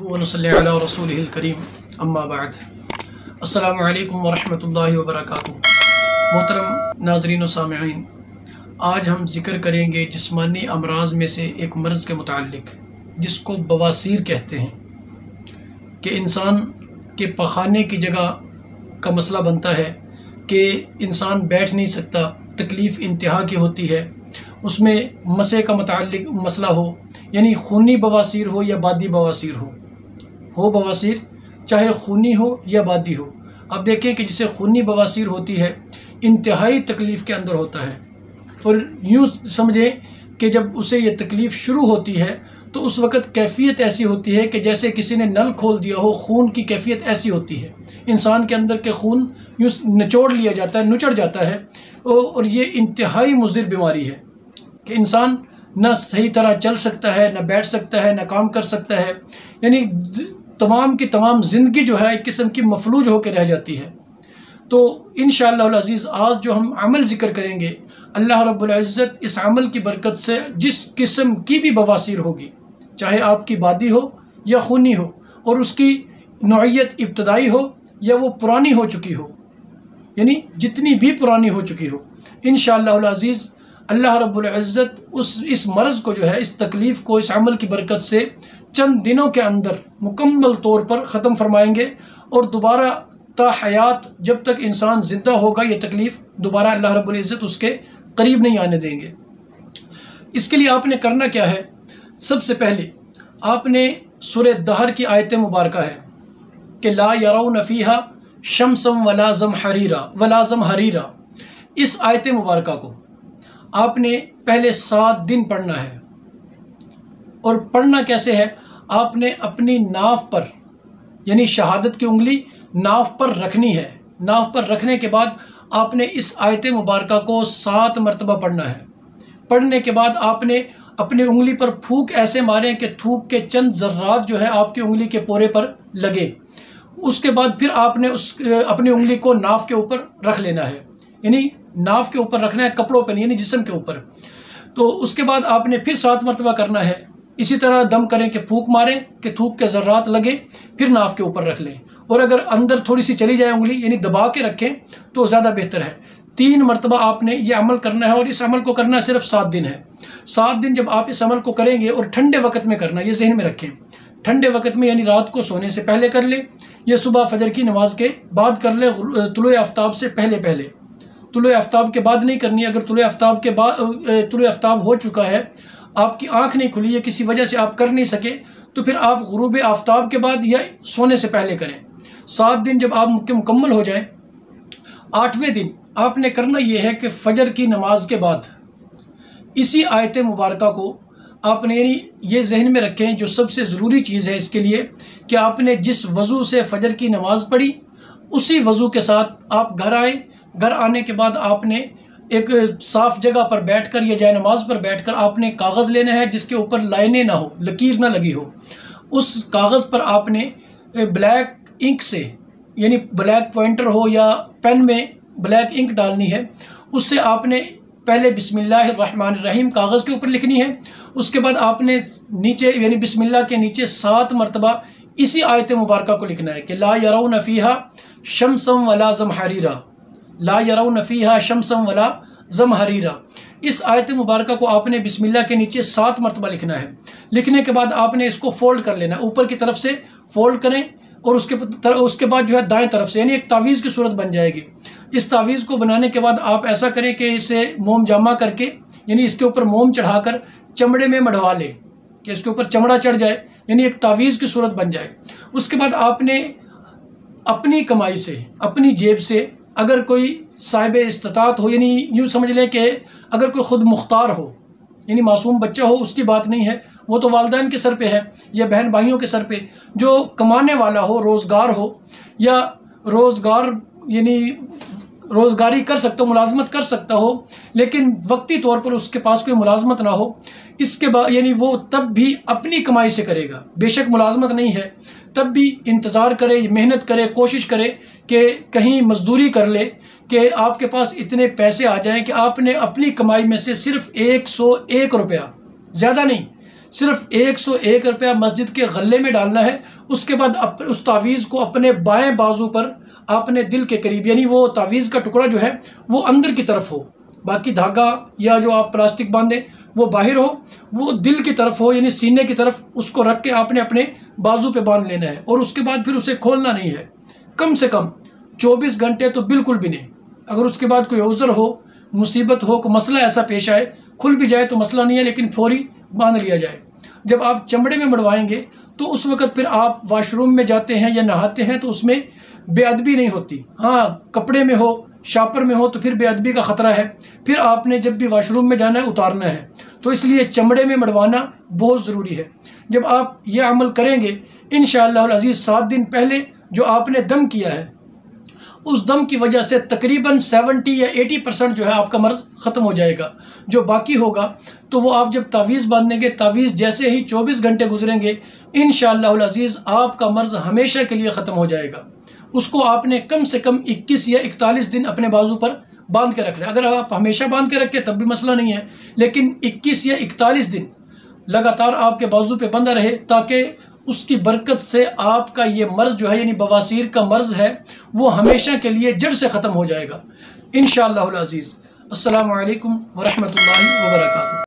नहमदुहु व नसल्ली अला रसूलिहिल करीम अम्मा बाद। अस्सलामु अलैकुम व रहमतुल्लाहि व बरकातुहू। मोहतरम नाज़रीन व सामिईन, आज हम ज़िक्र करेंगे जिस्मानी अमराज में से एक मर्ज़ के मुताल्लिक़ जिसको बवासीर कहते हैं कि इंसान के पखाने की जगह का मसला बनता है कि इंसान बैठ नहीं सकता, तकलीफ़ इंतहा की होती है। उसमें मसे का मुताल्लिक़ मसला हो, यानी खूनी बवासीर हो या बादी बवासीर हो बवासीर चाहे खूनी हो या बादी हो। अब देखें कि जिसे खूनी बवासीर होती है इंतहाई तकलीफ़ के अंदर होता है, और यूँ समझें कि जब उसे ये तकलीफ़ शुरू होती है तो उस वक़्त कैफ़ियत ऐसी होती है कि जैसे किसी ने नल खोल दिया हो। खून की कैफ़ियत ऐसी होती है, इंसान के अंदर के खून यूँ निचोड़ लिया जाता है, नुचड़ जाता है। और ये इंतहाई मुज़िर बीमारी है कि इंसान न सही तरह चल सकता है, न बैठ सकता है, न काम कर सकता है, यानी तमाम की तमाम ज़िंदगी जो है एक किस्म की मफलूज होकर रह जाती है। तो इंशाअल्लाह अज़ीज़ आज जो हम अमल ज़िक्र करेंगे, अल्लाह रब्बुल इज़्ज़त इस अमल की बरकत से जिस किस्म की भी बवासीर होगी, चाहे आपकी बादी हो या खूनी हो, और उसकी नौइयत इब्तदाई हो या वो पुरानी हो चुकी हो, यानी जितनी भी पुरानी हो चुकी हो, इंशाअल्लाह अज़ीज़ अल्लाह रब्बुल इज़्ज़त इस मर्ज़ को जो है, इस तकलीफ़ को इस अमल की बरकत से चंद दिनों के अंदर मुकम्मल तौर पर ख़त्म फरमाएंगे। और दोबारा ता हयात जब तक इंसान ज़िंदा होगा ये तकलीफ़ दोबारा अल्लाह रब्बुल इज़्ज़त उसके करीब नहीं आने देंगे। इसके लिए आपने करना क्या है? सबसे पहले आपने सूरह दहर की आयत मुबारका है कि ला यरौन फ़ीहा शम्सन वला ज़महरीरा, इस आयत मुबारका को आपने पहले 7 दिन पढ़ना है। और पढ़ना कैसे है? आपने अपनी नाव पर, यानी शहादत की उंगली नाव पर रखनी है। नाव पर रखने के बाद आपने इस आयत मुबारका को 7 मरतबा पढ़ना है। पढ़ने के बाद आपने अपनी उंगली पर फूंक ऐसे मारें कि थूक के चंद ज़र्रात जो है आपकी उंगली के पोरे पर लगे। उसके बाद फिर आपने अपनी उंगली को नाव के ऊपर रख लेना है, यानी नाव के ऊपर रखना है, कपड़ों पर नहीं, यानी जिस्म के ऊपर। तो उसके बाद आपने फिर 7 मरतबा करना है। इसी तरह दम करें कि फूंक मारें कि थूक के ज़र्रात लगे, फिर नाव के ऊपर रख लें। और अगर अंदर थोड़ी सी चली जाए उंगली, यानी दबा के रखें तो ज़्यादा बेहतर है। 3 मरतबा आपने ये अमल करना है, और इस अमल को करना सिर्फ 7 दिन है। 7 दिन जब आप इस अमल को करेंगे, और ठंडे वक्त में करना, ये जहन में रखें, ठंडे वक्त में, यानी रात को सोने से पहले कर लें या सुबह फजर की नमाज के बाद कर लें, तुलुए आफ्ताब से पहले। तुलुए आफ्ताब के बाद नहीं करनी। अगर तुलुए आफ्ताब हो चुका है, आपकी आँख नहीं खुली है, किसी वजह से आप कर नहीं सके, तो फिर आप गुरूब आफ्ताब के बाद या सोने से पहले करें। 7 दिन जब आप मुकम्मल हो जाए, 8वें दिन आपने करना ये है कि फ़जर की नमाज के बाद इसी आयत मुबारका को आपने, यानी ये जहन में रखें, जो सबसे ज़रूरी चीज़ है इसके लिए कि आपने जिस वज़ू से फ़जर की नमाज़ पढ़ी उसी वज़ू के साथ आप घर आए। घर आने के बाद आपने एक साफ़ जगह पर बैठकर या जाए नमाज पर बैठकर आपने कागज़ लेना है जिसके ऊपर लाइनें ना हो, लकीर ना लगी हो। उस कागज़ पर आपने ब्लैक इंक से, यानी ब्लैक पॉइंटर हो या पेन में ब्लैक इंक डालनी है, उससे आपने पहले बिस्मिल्लाहिर्रहमानिर्रहीम कागज़ के ऊपर लिखनी है। उसके बाद आपने नीचे, यानी बिस्मिल्लाह के नीचे 7 मरतबा इसी आयत मुबारका को लिखना है कि ला यरौन फ़ीहा शम्सन वला ज़महरीरा, ला यरौन फ़ीहा शम्सन वला ज़महरीरा। इस आयत मुबारका को आपने बिस्मिल्लाह के नीचे 7 मरतबा लिखना है। लिखने के बाद आपने इसको फोल्ड कर लेना, ऊपर की तरफ से फोल्ड करें, और उसके बाद जो है दाएं तरफ से, यानी एक तावीज़ की सूरत बन जाएगी। इस तावीज़ को बनाने के बाद आप ऐसा करें कि इसे मोम जामा करके, यानी इसके ऊपर मोम चढ़ाकर चमड़े में मढ़वा लें कि इसके ऊपर चमड़ा चढ़ जाए, यानी एक तावीज़ की सूरत बन जाए। उसके बाद आपने अपनी कमाई से, अपनी जेब से, अगर कोई साहिब इस्तिताअत हो, यानी यूँ समझ लें कि अगर कोई ख़ुद मुख्तार हो, यानी मासूम बच्चा हो, उसकी बात नहीं है, वो तो वालिदैन के सर पे है या बहन भाइयों के सर पे, जो कमाने वाला हो, रोज़गार हो, या रोज़गार यानी रोज़गारी कर सकता हो, मुलाजमत कर सकता हो, लेकिन वक्ती तौर पर उसके पास कोई मुलाजमत ना हो, इसके बाद यानी वो तब भी अपनी कमाई से करेगा, बेशक मुलाजमत नहीं है, तब भी इंतज़ार करे, मेहनत करे, कोशिश करे कि कहीं मजदूरी कर ले कि आपके पास इतने पैसे आ जाएं कि आपने अपनी कमाई में से सिर्फ 101 रुपया, ज़्यादा नहीं, صرف 101 روپیہ مسجد کے غلے میں ڈالنا ہے. اس کے بعد اس تعویذ کو اپنے بائیں بازو پر اپنے دل کے قریب، یعنی وہ تعویذ کا ٹکڑا جو ہے وہ اندر کی طرف ہو، باقی دھاگا یا جو آپ پلاسٹک باندھیں وہ باہر ہو، وہ دل کی طرف ہو، یعنی سینے کی طرف اس کو رکھ کے آپ نے اپنے بازو پہ باندھ لینا ہے. اور اس کے بعد پھر اسے کھولنا نہیں ہے، کم سے کم 24 گھنٹے تو بالکل بھی نہیں. اگر اس کے بعد کوئی عذر ہو، مصیبت ہو، کوئی مسئلہ ایسا پیش آئے، کھل بھی جائے تو مسئلہ نہیں ہے، لیکن فوری باندھ لیا جائے. جب آپ چمڑے میں مڑوائیں گے تو اس وقت پھر آپ واش روم میں جاتے ہیں یا نہاتے ہیں تو اس میں بے ادبی نہیں ہوتی. ہاں کپڑے میں ہو، شاپر میں ہو تو پھر بے ادبی کا خطرہ ہے، پھر آپ نے جب بھی واش روم میں جانا ہے اتارنا ہے. تو اس لیے چمڑے میں مڑوانا بہت ضروری ہے. جب آپ یہ عمل کریں گے انشاءاللہ العزیز 7 دن پہلے جو آپ نے دم کیا ہے اس دم کی وجہ سے تقریباً 70 یا 80% جو ہے آپ کا مرض ختم ہو جائے گا. جو باقی ہوگا تو وہ آپ جب تعویذ باندھیں گے، تعویذ جیسے ہی 24 گھنٹے گزریں گے انشاءاللہ العزیز آپ کا مرض ہمیشہ کے لیے ختم ہو جائے گا. اس کو آپ نے کم سے کم 21 یا 41 دن اپنے بازو پر باندھ کے رکھنا ہے. اگر آپ ہمیشہ باندھ کے رکھیں تب بھی مسئلہ نہیں ہے، لیکن 21 یا 41 دن لگاتار آپ کے بازو پہ بندھا رہے، تاکہ اس کی برکت سے آپ کا یہ مرض جو ہے، یعنی بواسیر کا مرض ہے، وہ ہمیشہ کے لیے جڑ سے ختم ہو جائے گا انشاءاللہ العزیز. السلام علیکم ورحمۃ اللہ وبرکاتہ.